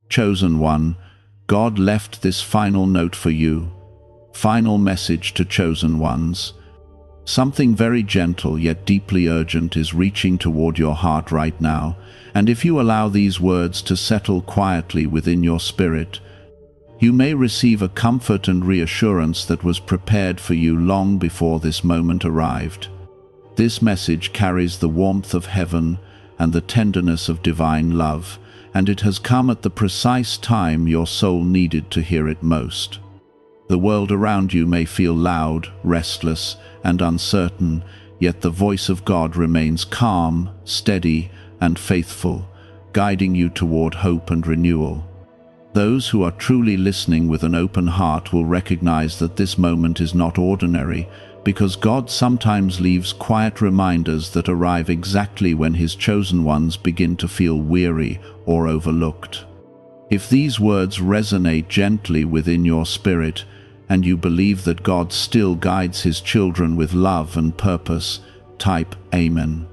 Chosen one, God left this final note for you. Final message to chosen ones. Something very gentle yet deeply urgent is reaching toward your heart right now, and if you allow these words to settle quietly within your spirit, you may receive a comfort and reassurance that was prepared for you long before this moment arrived. This message carries the warmth of heaven and the tenderness of divine love, and it has come at the precise time your soul needed to hear it most. The world around you may feel loud, restless, and uncertain, yet the voice of God remains calm, steady, and faithful, guiding you toward hope and renewal. Those who are truly listening with an open heart will recognize that this moment is not ordinary, because God sometimes leaves quiet reminders that arrive exactly when His chosen ones begin to feel weary or overlooked. If these words resonate gently within your spirit, and you believe that God still guides His children with love and purpose, type Amen.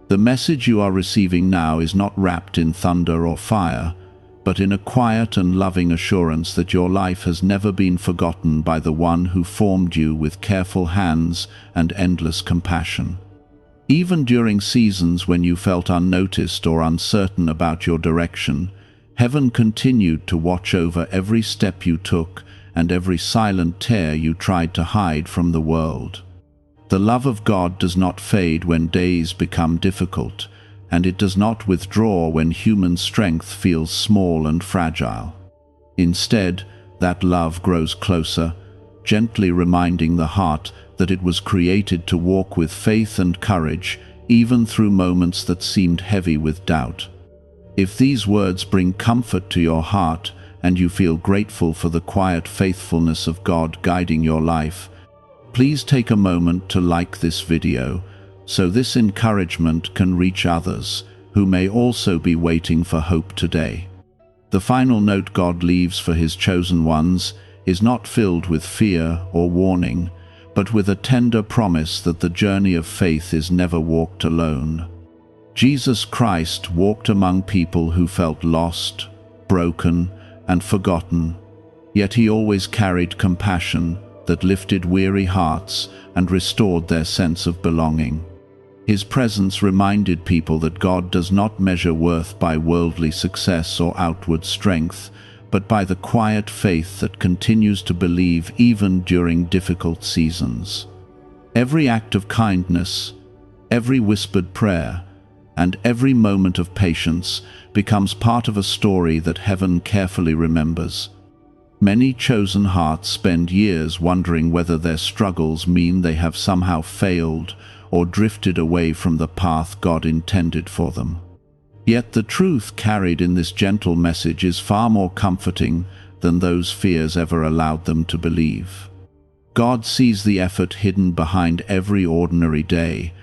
The message you are receiving now is not wrapped in thunder or fire, but in a quiet and loving assurance that your life has never been forgotten by the One who formed you with careful hands and endless compassion. Even during seasons when you felt unnoticed or uncertain about your direction, heaven continued to watch over every step you took and every silent tear you tried to hide from the world. The love of God does not fade when days become difficult, and it does not withdraw when human strength feels small and fragile. Instead, that love grows closer, gently reminding the heart that it was created to walk with faith and courage, even through moments that seemed heavy with doubt. If these words bring comfort to your heart, and you feel grateful for the quiet faithfulness of God guiding your life, please take a moment to like this video, so this encouragement can reach others who may also be waiting for hope today. The final note God leaves for His chosen ones is not filled with fear or warning, but with a tender promise that the journey of faith is never walked alone. Jesus Christ walked among people who felt lost, broken, and forgotten, yet He always carried compassion that lifted weary hearts and restored their sense of belonging. His presence reminded people that God does not measure worth by worldly success or outward strength, but by the quiet faith that continues to believe even during difficult seasons. Every act of kindness, every whispered prayer, and every moment of patience becomes part of a story that heaven carefully remembers. Many chosen hearts spend years wondering whether their struggles mean they have somehow failed or drifted away from the path God intended for them. Yet the truth carried in this gentle message is far more comforting than those fears ever allowed them to believe. God sees the effort hidden behind every ordinary day,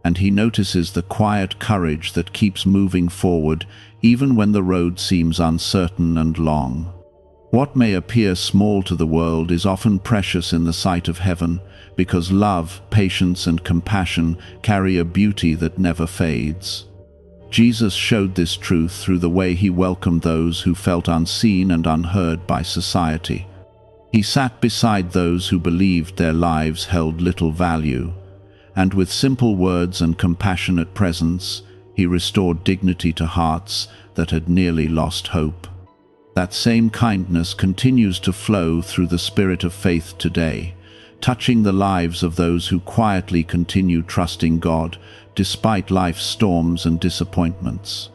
and He notices the quiet courage that keeps moving forward even when the road seems uncertain and long. What may appear small to the world is often precious in the sight of heaven, because love, patience, and compassion carry a beauty that never fades. Jesus showed this truth through the way He welcomed those who felt unseen and unheard by society. He sat beside those who believed their lives held little value, and with simple words and compassionate presence, He restored dignity to hearts that had nearly lost hope. That same kindness continues to flow through the spirit of faith today, touching the lives of those who quietly continue trusting God despite life's storms and disappointments.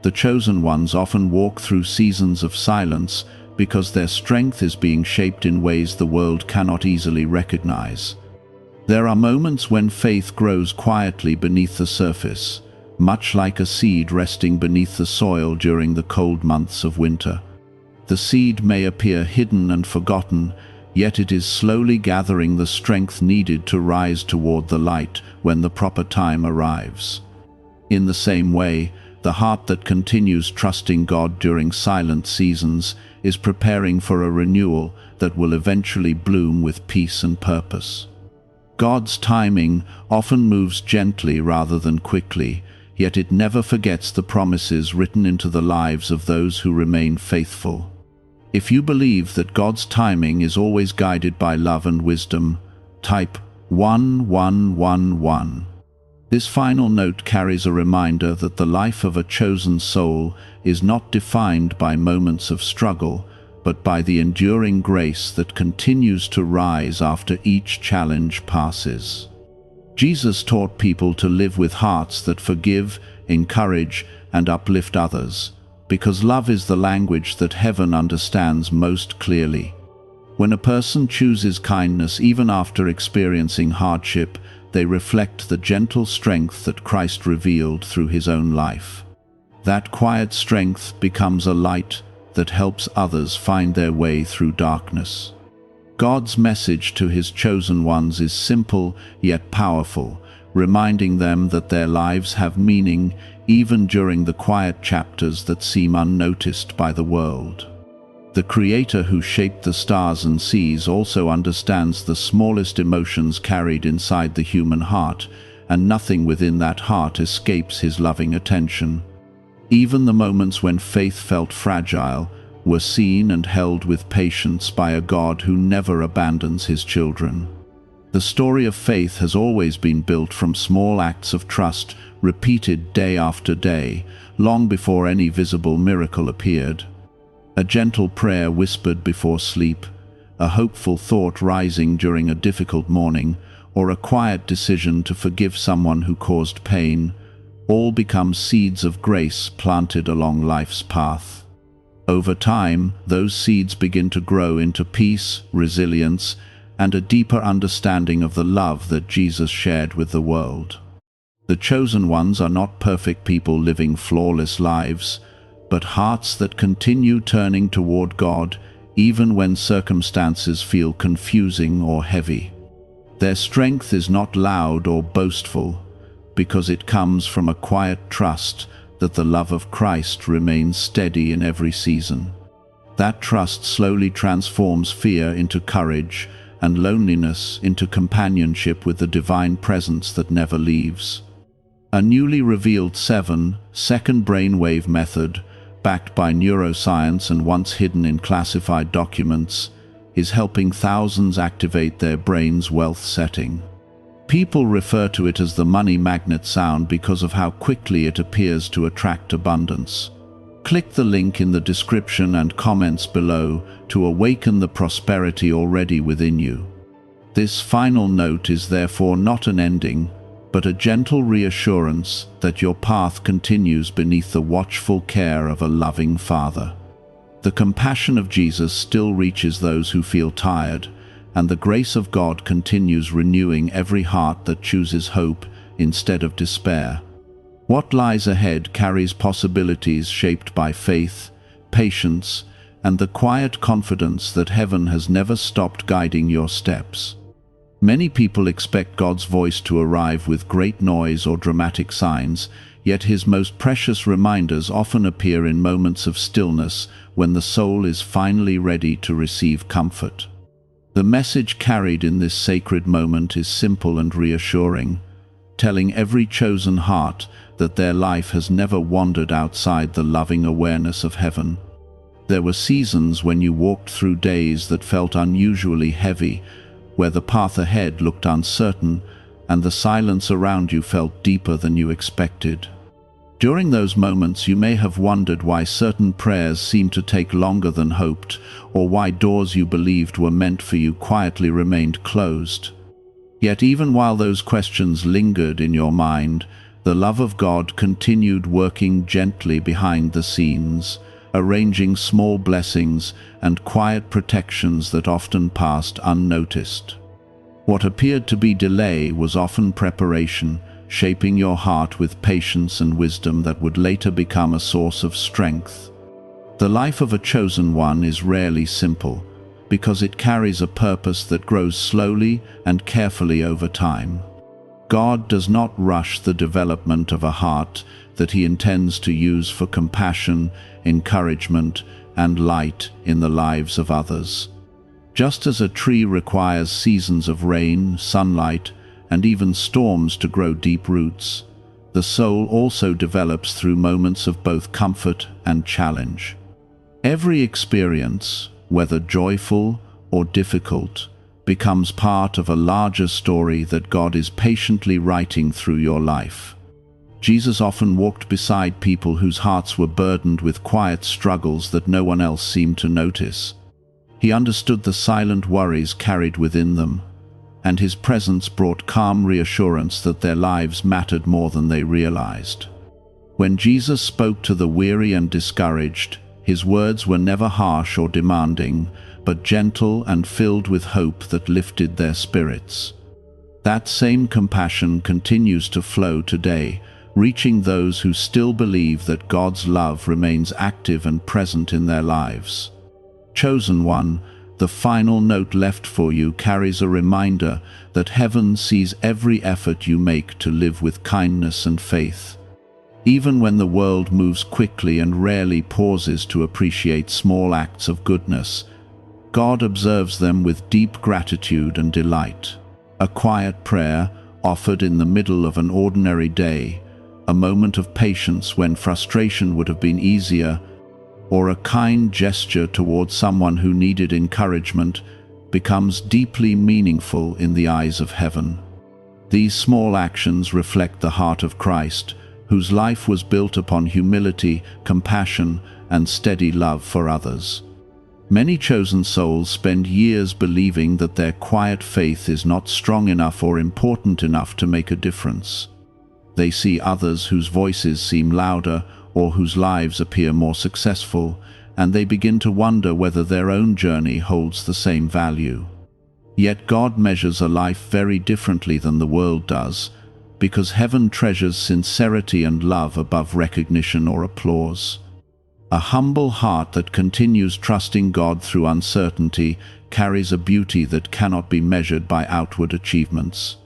The chosen ones often walk through seasons of silence because their strength is being shaped in ways the world cannot easily recognize. There are moments when faith grows quietly beneath the surface, much like a seed resting beneath the soil during the cold months of winter. The seed may appear hidden and forgotten, yet it is slowly gathering the strength needed to rise toward the light when the proper time arrives. In the same way, the heart that continues trusting God during silent seasons is preparing for a renewal that will eventually bloom with peace and purpose. God's timing often moves gently rather than quickly, yet it never forgets the promises written into the lives of those who remain faithful. If you believe that God's timing is always guided by love and wisdom, type 1111. This final note carries a reminder that the life of a chosen soul is not defined by moments of struggle, but by the enduring grace that continues to rise after each challenge passes. Jesus taught people to live with hearts that forgive, encourage, and uplift others, because love is the language that heaven understands most clearly. When a person chooses kindness even after experiencing hardship, they reflect the gentle strength that Christ revealed through his own life. That quiet strength becomes a light that helps others find their way through darkness. God's message to his chosen ones is simple yet powerful, reminding them that their lives have meaning even during the quiet chapters that seem unnoticed by the world. The Creator who shaped the stars and seas also understands the smallest emotions carried inside the human heart, and nothing within that heart escapes his loving attention. Even the moments when faith felt fragile were seen and held with patience by a God who never abandons his children. The story of faith has always been built from small acts of trust, repeated day after day, long before any visible miracle appeared. A gentle prayer whispered before sleep, a hopeful thought rising during a difficult morning, or a quiet decision to forgive someone who caused pain, all become seeds of grace planted along life's path. Over time, those seeds begin to grow into peace, resilience, and a deeper understanding of the love that Jesus shared with the world. The chosen ones are not perfect people living flawless lives, but hearts that continue turning toward God even when circumstances feel confusing or heavy. Their strength is not loud or boastful, because it comes from a quiet trust that the love of Christ remains steady in every season. That trust slowly transforms fear into courage and loneliness into companionship with the divine presence that never leaves. A newly revealed 7-second brainwave method, backed by neuroscience and once hidden in classified documents, is helping thousands activate their brain's wealth setting. People refer to it as the money magnet sound because of how quickly it appears to attract abundance. Click the link in the description and comments below to awaken the prosperity already within you. This final note is therefore not an ending, but a gentle reassurance that your path continues beneath the watchful care of a loving Father. The compassion of Jesus still reaches those who feel tired, and the grace of God continues renewing every heart that chooses hope instead of despair. What lies ahead carries possibilities shaped by faith, patience, and the quiet confidence that heaven has never stopped guiding your steps. Many people expect God's voice to arrive with great noise or dramatic signs, yet his most precious reminders often appear in moments of stillness when the soul is finally ready to receive comfort. The message carried in this sacred moment is simple and reassuring, telling every chosen heart that their life has never wandered outside the loving awareness of heaven. There were seasons when you walked through days that felt unusually heavy, where the path ahead looked uncertain and the silence around you felt deeper than you expected. During those moments, you may have wondered why certain prayers seemed to take longer than hoped, or why doors you believed were meant for you quietly remained closed. Yet even while those questions lingered in your mind, the love of God continued working gently behind the scenes, arranging small blessings and quiet protections that often passed unnoticed. What appeared to be delay was often preparation, shaping your heart with patience and wisdom that would later become a source of strength. The life of a chosen one is rarely simple, because it carries a purpose that grows slowly and carefully over time. God does not rush the development of a heart that he intends to use for compassion, encouragement, and light in the lives of others. Just as a tree requires seasons of rain, sunlight, and even storms to grow deep roots, the The soul also develops through moments of both comfort and challenge. Every experience, whether joyful or difficult, becomes part of a larger story that God is patiently writing through your life. Jesus often walked beside people whose hearts were burdened with quiet struggles that no one else seemed to notice. He understood the silent worries carried within them, and his presence brought calm reassurance that their lives mattered more than they realized. When Jesus spoke to the weary and discouraged, his words were never harsh or demanding, but gentle and filled with hope that lifted their spirits. That same compassion continues to flow today, reaching those who still believe that God's love remains active and present in their lives. Chosen one, the final note left for you carries a reminder that heaven sees every effort you make to live with kindness and faith. Even when the world moves quickly and rarely pauses to appreciate small acts of goodness, God observes them with deep gratitude and delight. A quiet prayer, offered in the middle of an ordinary day, a moment of patience when frustration would have been easier, or a kind gesture towards someone who needed encouragement, becomes deeply meaningful in the eyes of heaven. These small actions reflect the heart of Christ, whose life was built upon humility, compassion, and steady love for others. Many chosen souls spend years believing that their quiet faith is not strong enough or important enough to make a difference. They see others whose voices seem louder or whose lives appear more successful, and they begin to wonder whether their own journey holds the same value. Yet God measures a life very differently than the world does, because heaven treasures sincerity and love above recognition or applause. A humble heart that continues trusting God through uncertainty carries a beauty that cannot be measured by outward achievements.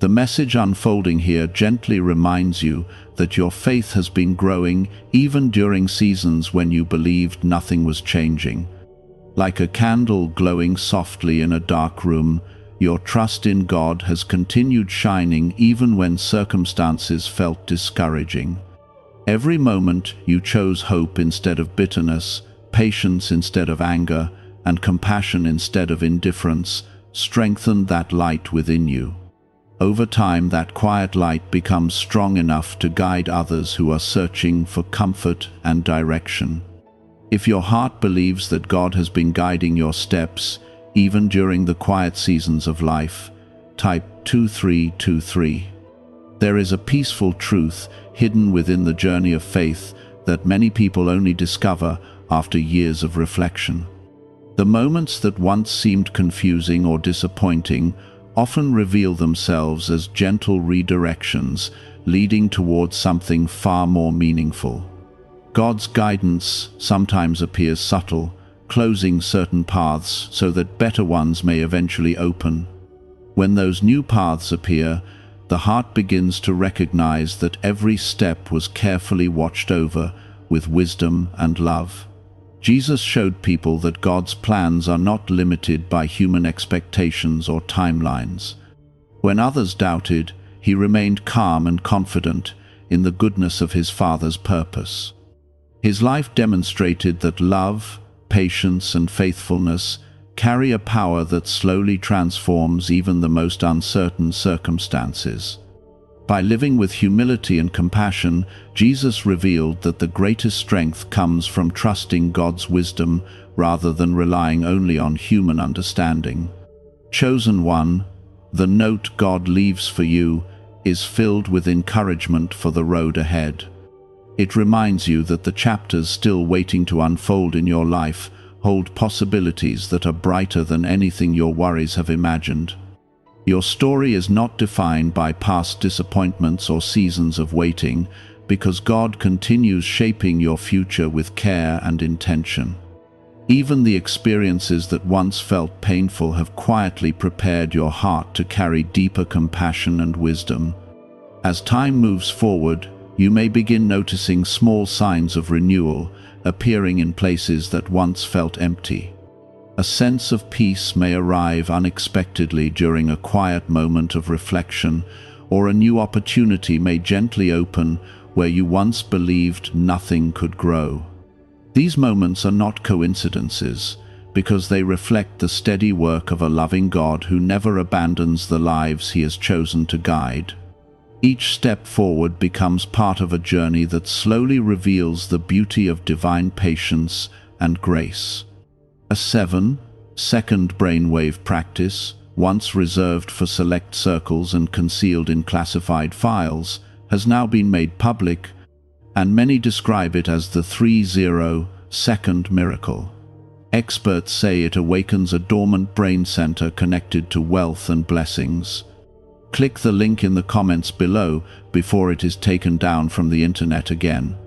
The message unfolding here gently reminds you that your faith has been growing even during seasons when you believed nothing was changing. Like a candle glowing softly in a dark room, your trust in God has continued shining even when circumstances felt discouraging. Every moment you chose hope instead of bitterness, patience instead of anger, and compassion instead of indifference strengthened that light within you. Over time, that quiet light becomes strong enough to guide others who are searching for comfort and direction. If your heart believes that God has been guiding your steps, even during the quiet seasons of life, type 2323. There is a peaceful truth hidden within the journey of faith that many people only discover after years of reflection. The moments that once seemed confusing or disappointing often reveal themselves as gentle redirections leading towards something far more meaningful. God's guidance sometimes appears subtle, closing certain paths so that better ones may eventually open. When those new paths appear, the heart begins to recognize that every step was carefully watched over with wisdom and love. Jesus showed people that God's plans are not limited by human expectations or timelines. When others doubted, he remained calm and confident in the goodness of his Father's purpose. His life demonstrated that love, patience, and faithfulness carry a power that slowly transforms even the most uncertain circumstances. By living with humility and compassion, Jesus revealed that the greatest strength comes from trusting God's wisdom rather than relying only on human understanding. Chosen one, the note God leaves for you is filled with encouragement for the road ahead. It reminds you that the chapters still waiting to unfold in your life hold possibilities that are brighter than anything your worries have imagined. Your story is not defined by past disappointments or seasons of waiting, because God continues shaping your future with care and intention. Even the experiences that once felt painful have quietly prepared your heart to carry deeper compassion and wisdom. As time moves forward, you may begin noticing small signs of renewal appearing in places that once felt empty. A sense of peace may arrive unexpectedly during a quiet moment of reflection, or a new opportunity may gently open where you once believed nothing could grow. These moments are not coincidences, because they reflect the steady work of a loving God who never abandons the lives He has chosen to guide. Each step forward becomes part of a journey that slowly reveals the beauty of divine patience and grace. A 7-second brainwave practice, once reserved for select circles and concealed in classified files, has now been made public, and many describe it as the 30-second miracle. Experts say it awakens a dormant brain center connected to wealth and blessings. Click the link in the comments below before it is taken down from the internet again.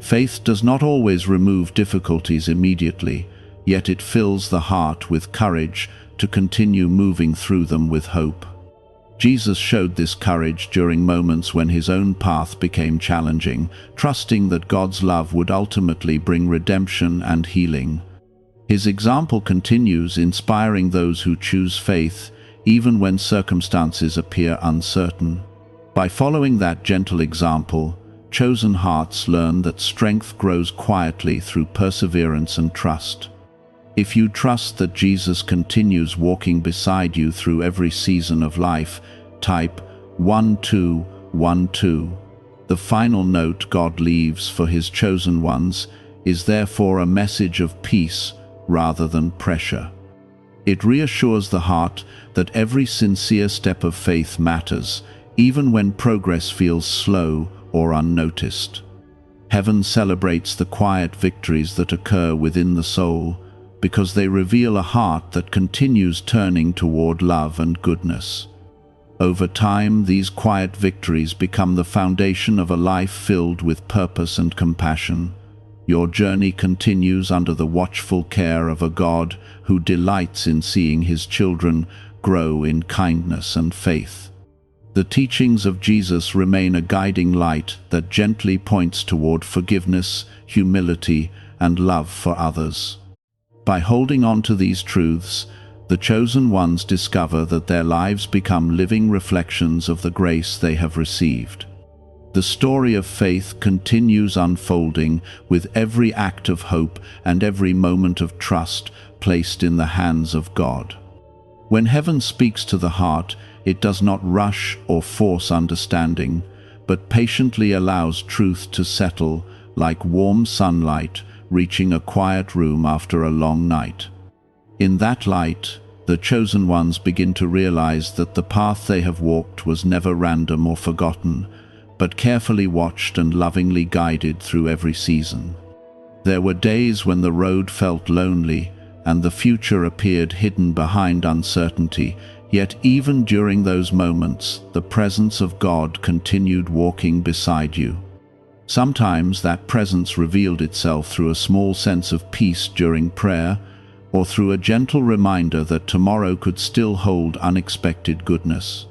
Faith does not always remove difficulties immediately, yet it fills the heart with courage to continue moving through them with hope. Jesus showed this courage during moments when His own path became challenging, trusting that God's love would ultimately bring redemption and healing. His example continues, inspiring those who choose faith, even when circumstances appear uncertain. By following that gentle example, chosen hearts learn that strength grows quietly through perseverance and trust. If you trust that Jesus continues walking beside you through every season of life, type 1212. The final note God leaves for His chosen ones is therefore a message of peace rather than pressure. It reassures the heart that every sincere step of faith matters, even when progress feels slow or unnoticed. Heaven celebrates the quiet victories that occur within the soul, because they reveal a heart that continues turning toward love and goodness. Over time, these quiet victories become the foundation of a life filled with purpose and compassion. Your journey continues under the watchful care of a God who delights in seeing His children grow in kindness and faith. The teachings of Jesus remain a guiding light that gently points toward forgiveness, humility, and love for others. By holding on to these truths, the chosen ones discover that their lives become living reflections of the grace they have received. The story of faith continues unfolding with every act of hope and every moment of trust placed in the hands of God. When heaven speaks to the heart, it does not rush or force understanding, but patiently allows truth to settle like warm sunlight reaching a quiet room after a long night. In that light, the chosen ones begin to realize that the path they have walked was never random or forgotten, but carefully watched and lovingly guided through every season. There were days when the road felt lonely and the future appeared hidden behind uncertainty, yet even during those moments, the presence of God continued walking beside you. Sometimes that presence revealed itself through a small sense of peace during prayer, or through a gentle reminder that tomorrow could still hold unexpected goodness.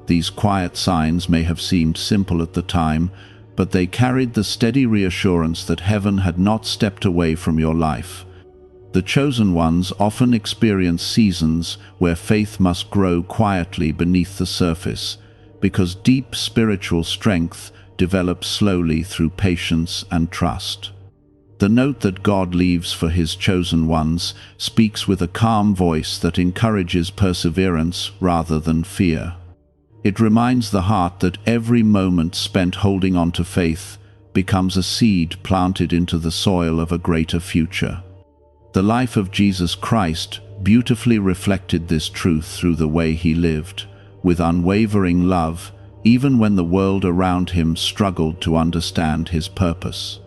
These quiet signs may have seemed simple at the time, but they carried the steady reassurance that heaven had not stepped away from your life. The chosen ones often experience seasons where faith must grow quietly beneath the surface, because deep spiritual strength develops slowly through patience and trust. The note that God leaves for His chosen ones speaks with a calm voice that encourages perseverance rather than fear. It reminds the heart that every moment spent holding on to faith becomes a seed planted into the soil of a greater future. The life of Jesus Christ beautifully reflected this truth through the way He lived, with unwavering love, even when the world around Him struggled to understand His purpose.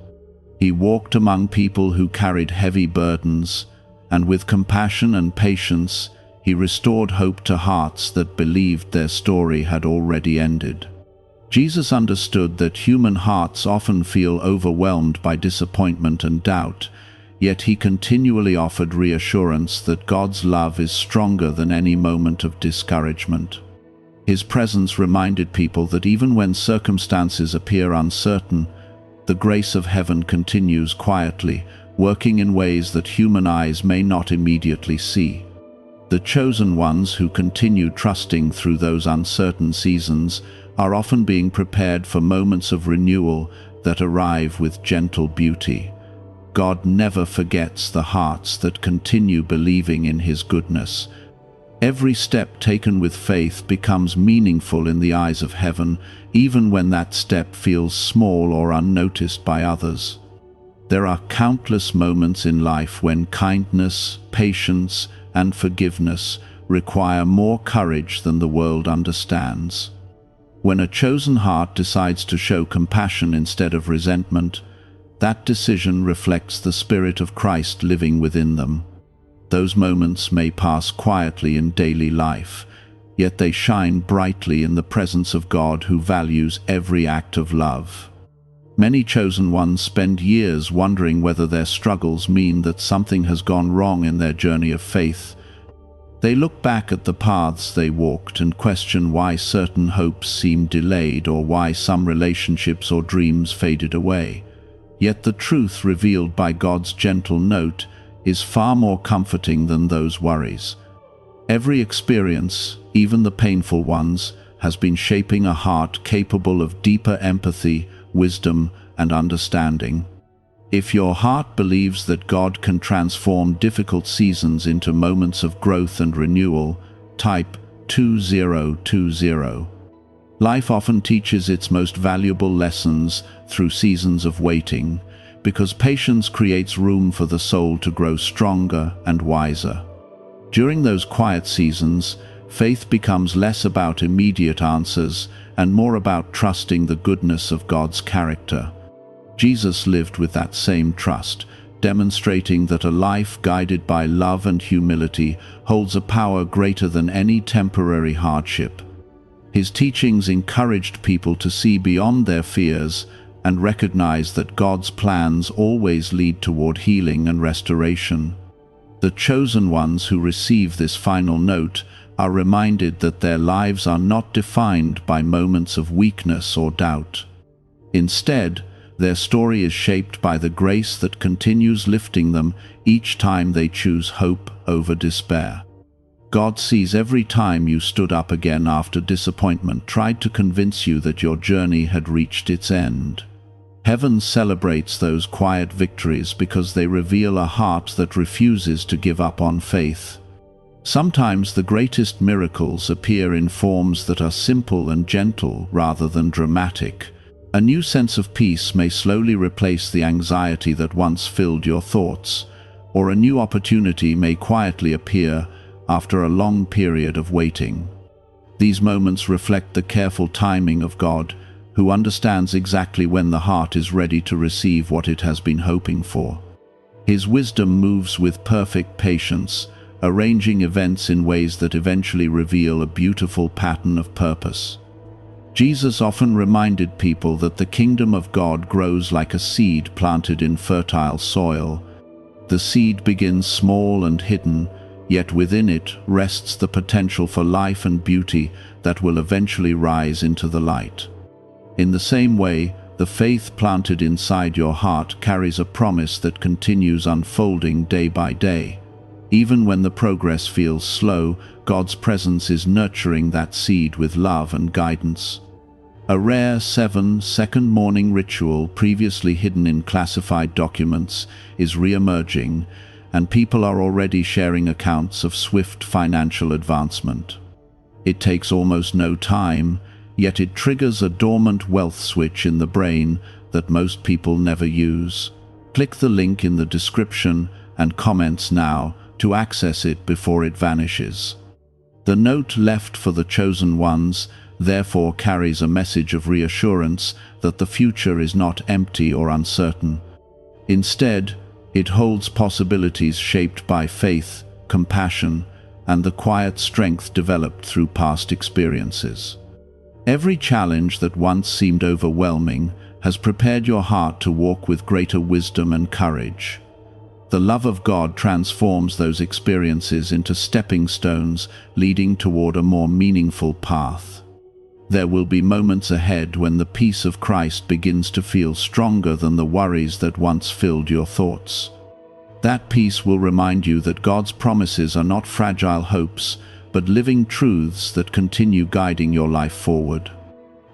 He walked among people who carried heavy burdens, and with compassion and patience, He restored hope to hearts that believed their story had already ended. Jesus understood that human hearts often feel overwhelmed by disappointment and doubt, yet He continually offered reassurance that God's love is stronger than any moment of discouragement. His presence reminded people that even when circumstances appear uncertain, the grace of heaven continues quietly, working in ways that human eyes may not immediately see. The chosen ones who continue trusting through those uncertain seasons are often being prepared for moments of renewal that arrive with gentle beauty. God never forgets the hearts that continue believing in His goodness. Every step taken with faith becomes meaningful in the eyes of heaven, even when that step feels small or unnoticed by others. There are countless moments in life when kindness, patience, and forgiveness require more courage than the world understands. When a chosen heart decides to show compassion instead of resentment, that decision reflects the Spirit of Christ living within them. Those moments may pass quietly in daily life, yet they shine brightly in the presence of God who values every act of love. Many chosen ones spend years wondering whether their struggles mean that something has gone wrong in their journey of faith. They look back at the paths they walked and question why certain hopes seemed delayed or why some relationships or dreams faded away. Yet the truth revealed by God's gentle note is far more comforting than those worries. Every experience, even the painful ones, has been shaping a heart capable of deeper empathy, wisdom, and understanding. If your heart believes that God can transform difficult seasons into moments of growth and renewal, type 2020. Life often teaches its most valuable lessons through seasons of waiting, because patience creates room for the soul to grow stronger and wiser. During those quiet seasons, faith becomes less about immediate answers and more about trusting the goodness of God's character. Jesus lived with that same trust, demonstrating that a life guided by love and humility holds a power greater than any temporary hardship. His teachings encouraged people to see beyond their fears and recognize that God's plans always lead toward healing and restoration. The chosen ones who receive this final note are reminded that their lives are not defined by moments of weakness or doubt. Instead, their story is shaped by the grace that continues lifting them each time they choose hope over despair. God sees every time you stood up again after disappointment tried to convince you that your journey had reached its end. Heaven celebrates those quiet victories because they reveal a heart that refuses to give up on faith. Sometimes the greatest miracles appear in forms that are simple and gentle rather than dramatic. A new sense of peace may slowly replace the anxiety that once filled your thoughts, or a new opportunity may quietly appear after a long period of waiting. These moments reflect the careful timing of God, who understands exactly when the heart is ready to receive what it has been hoping for. His wisdom moves with perfect patience, arranging events in ways that eventually reveal a beautiful pattern of purpose. Jesus often reminded people that the kingdom of God grows like a seed planted in fertile soil. The seed begins small and hidden, yet within it rests the potential for life and beauty that will eventually rise into the light. In the same way, the faith planted inside your heart carries a promise that continues unfolding day by day. Even when the progress feels slow, God's presence is nurturing that seed with love and guidance. A rare 7-second morning ritual previously hidden in classified documents is re-emerging, and people are already sharing accounts of swift financial advancement. It takes almost no time, yet it triggers a dormant wealth switch in the brain that most people never use. Click the link in the description and comments now to access it before it vanishes. The note left for the chosen ones therefore carries a message of reassurance that the future is not empty or uncertain. Instead, it holds possibilities shaped by faith, compassion, and the quiet strength developed through past experiences. Every challenge that once seemed overwhelming has prepared your heart to walk with greater wisdom and courage. The love of God transforms those experiences into stepping stones leading toward a more meaningful path. There will be moments ahead when the peace of Christ begins to feel stronger than the worries that once filled your thoughts. That peace will remind you that God's promises are not fragile hopes, but living truths that continue guiding your life forward.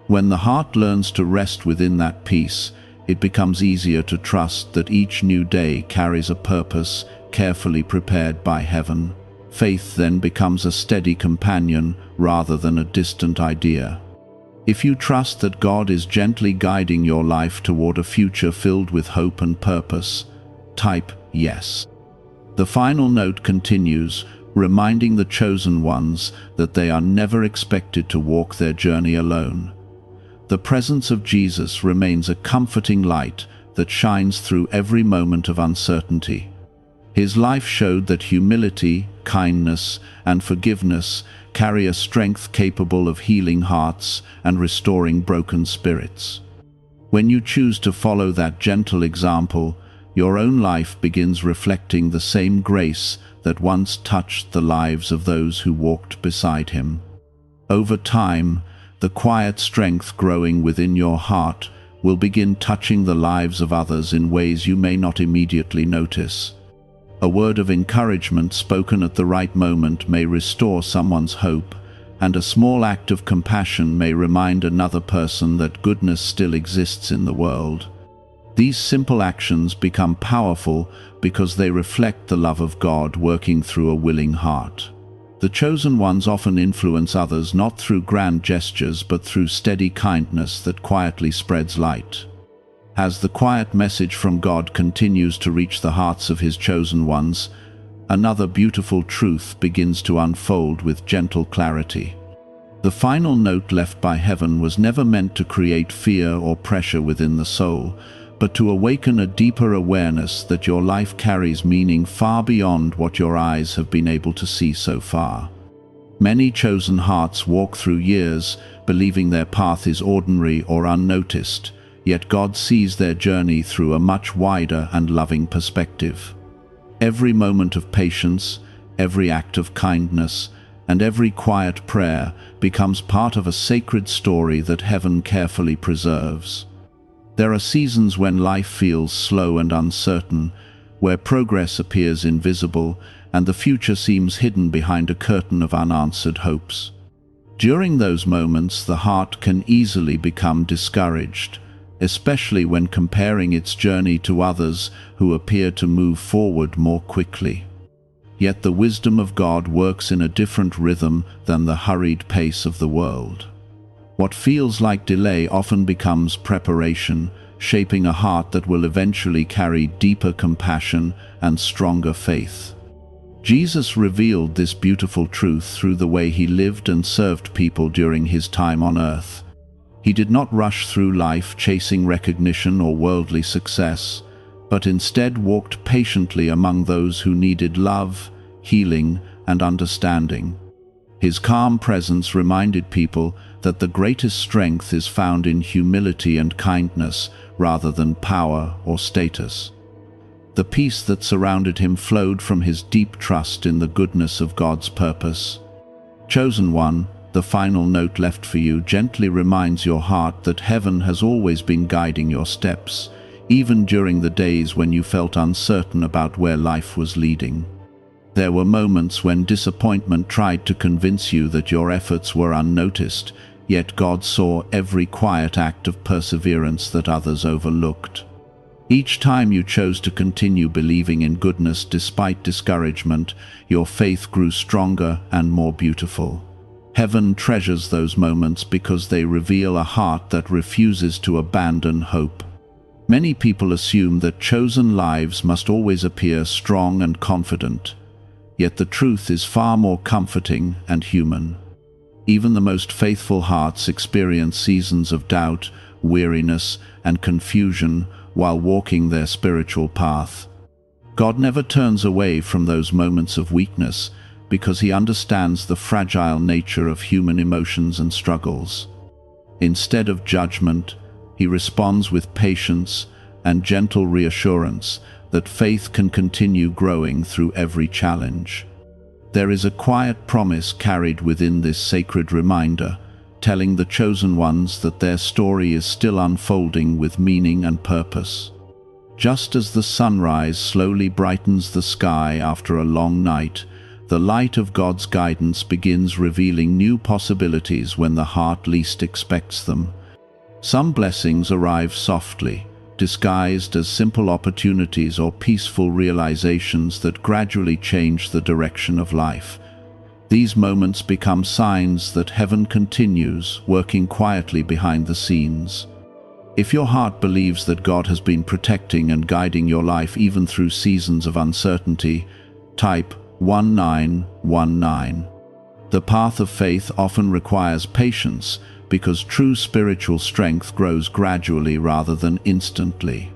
When the heart learns to rest within that peace, it becomes easier to trust that each new day carries a purpose carefully prepared by heaven. Faith then becomes a steady companion rather than a distant idea. If you trust that God is gently guiding your life toward a future filled with hope and purpose, type yes. The final note continues, reminding the chosen ones that they are never expected to walk their journey alone. The presence of Jesus remains a comforting light that shines through every moment of uncertainty. His life showed that humility, kindness, and forgiveness carry a strength capable of healing hearts and restoring broken spirits. When you choose to follow that gentle example, your own life begins reflecting the same grace that once touched the lives of those who walked beside him. Over time, the quiet strength growing within your heart will begin touching the lives of others in ways you may not immediately notice. A word of encouragement spoken at the right moment may restore someone's hope, and a small act of compassion may remind another person that goodness still exists in the world. These simple actions become powerful because they reflect the love of God working through a willing heart. The chosen ones often influence others not through grand gestures but through steady kindness that quietly spreads light. As the quiet message from God continues to reach the hearts of his chosen ones, another beautiful truth begins to unfold with gentle clarity. The final note left by heaven was never meant to create fear or pressure within the soul, but to awaken a deeper awareness that your life carries meaning far beyond what your eyes have been able to see so far. Many chosen hearts walk through years believing their path is ordinary or unnoticed, yet God sees their journey through a much wider and loving perspective. Every moment of patience, every act of kindness, and every quiet prayer becomes part of a sacred story that heaven carefully preserves. There are seasons when life feels slow and uncertain, where progress appears invisible and the future seems hidden behind a curtain of unanswered hopes. During those moments, the heart can easily become discouraged, especially when comparing its journey to others who appear to move forward more quickly. Yet the wisdom of God works in a different rhythm than the hurried pace of the world. What feels like delay often becomes preparation, shaping a heart that will eventually carry deeper compassion and stronger faith. Jesus revealed this beautiful truth through the way he lived and served people during his time on earth. He did not rush through life chasing recognition or worldly success, but instead walked patiently among those who needed love, healing, and understanding. His calm presence reminded people that the greatest strength is found in humility and kindness rather than power or status. The peace that surrounded him flowed from his deep trust in the goodness of God's purpose. Chosen one, the final note left for you gently reminds your heart that heaven has always been guiding your steps, even during the days when you felt uncertain about where life was leading. There were moments when disappointment tried to convince you that your efforts were unnoticed, yet God saw every quiet act of perseverance that others overlooked. Each time you chose to continue believing in goodness despite discouragement, your faith grew stronger and more beautiful. Heaven treasures those moments because they reveal a heart that refuses to abandon hope. Many people assume that chosen lives must always appear strong and confident, yet the truth is far more comforting and human. Even the most faithful hearts experience seasons of doubt, weariness, and confusion while walking their spiritual path. God never turns away from those moments of weakness because he understands the fragile nature of human emotions and struggles. Instead of judgment, he responds with patience and gentle reassurance that faith can continue growing through every challenge. There is a quiet promise carried within this sacred reminder, telling the chosen ones that their story is still unfolding with meaning and purpose. Just as the sunrise slowly brightens the sky after a long night, the light of God's guidance begins revealing new possibilities when the heart least expects them. Some blessings arrive softly, disguised as simple opportunities or peaceful realizations that gradually change the direction of life. These moments become signs that heaven continues, working quietly behind the scenes. If your heart believes that God has been protecting and guiding your life even through seasons of uncertainty, type 1919. The path of faith often requires patience because true spiritual strength grows gradually rather than instantly.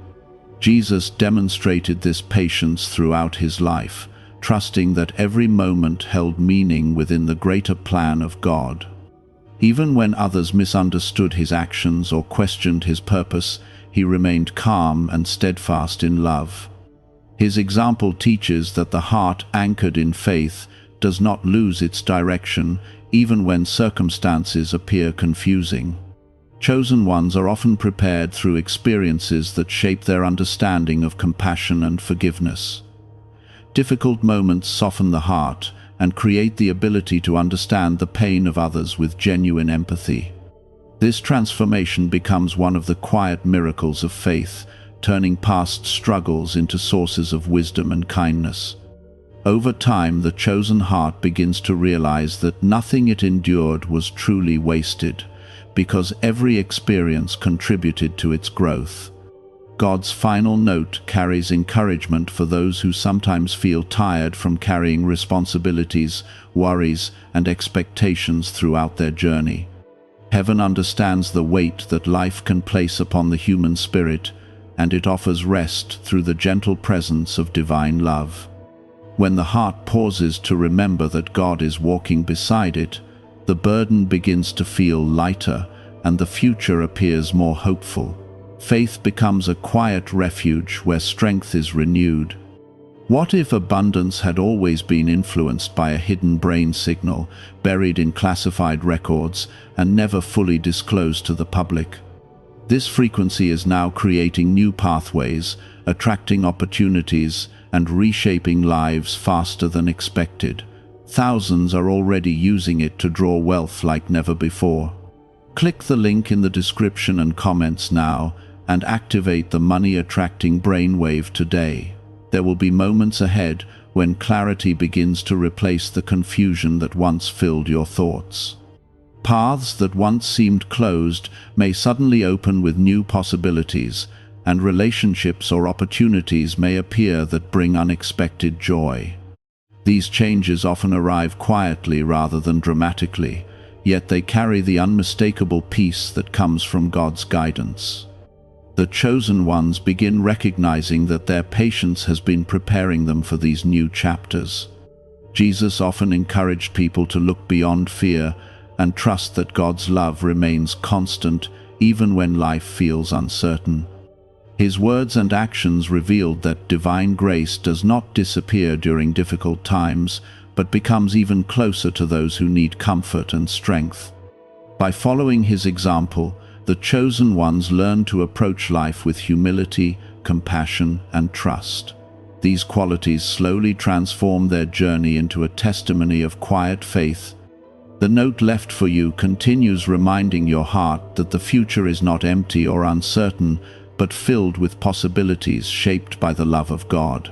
Jesus demonstrated this patience throughout his life, trusting that every moment held meaning within the greater plan of God. Even when others misunderstood his actions or questioned his purpose, he remained calm and steadfast in love. His example teaches that the heart anchored in faith does not lose its direction, even when circumstances appear confusing. Chosen ones are often prepared through experiences that shape their understanding of compassion and forgiveness. Difficult moments soften the heart and create the ability to understand the pain of others with genuine empathy. This transformation becomes one of the quiet miracles of faith, turning past struggles into sources of wisdom and kindness. Over time, the chosen heart begins to realize that nothing it endured was truly wasted, because every experience contributed to its growth. God's final note carries encouragement for those who sometimes feel tired from carrying responsibilities, worries, and expectations throughout their journey. Heaven understands the weight that life can place upon the human spirit, and it offers rest through the gentle presence of divine love. When the heart pauses to remember that God is walking beside it, the burden begins to feel lighter, and the future appears more hopeful. Faith becomes a quiet refuge where strength is renewed. What if abundance had always been influenced by a hidden brain signal, buried in classified records and never fully disclosed to the public? This frequency is now creating new pathways, attracting opportunities, and reshaping lives faster than expected. Thousands are already using it to draw wealth like never before. Click the link in the description and comments now, and activate the money-attracting brainwave today. There will be moments ahead when clarity begins to replace the confusion that once filled your thoughts. Paths that once seemed closed may suddenly open with new possibilities, and relationships or opportunities may appear that bring unexpected joy. These changes often arrive quietly rather than dramatically, yet they carry the unmistakable peace that comes from God's guidance. The chosen ones begin recognizing that their patience has been preparing them for these new chapters. Jesus often encouraged people to look beyond fear and trust that God's love remains constant even when life feels uncertain. His words and actions revealed that divine grace does not disappear during difficult times, but becomes even closer to those who need comfort and strength. By following his example, the chosen ones learn to approach life with humility, compassion, and trust. These qualities slowly transform their journey into a testimony of quiet faith. The note left for you continues reminding your heart that the future is not empty or uncertain, but filled with possibilities shaped by the love of God.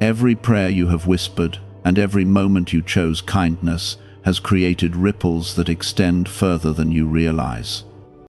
Every prayer you have whispered, and every moment you chose kindness, has created ripples that extend further than you realize.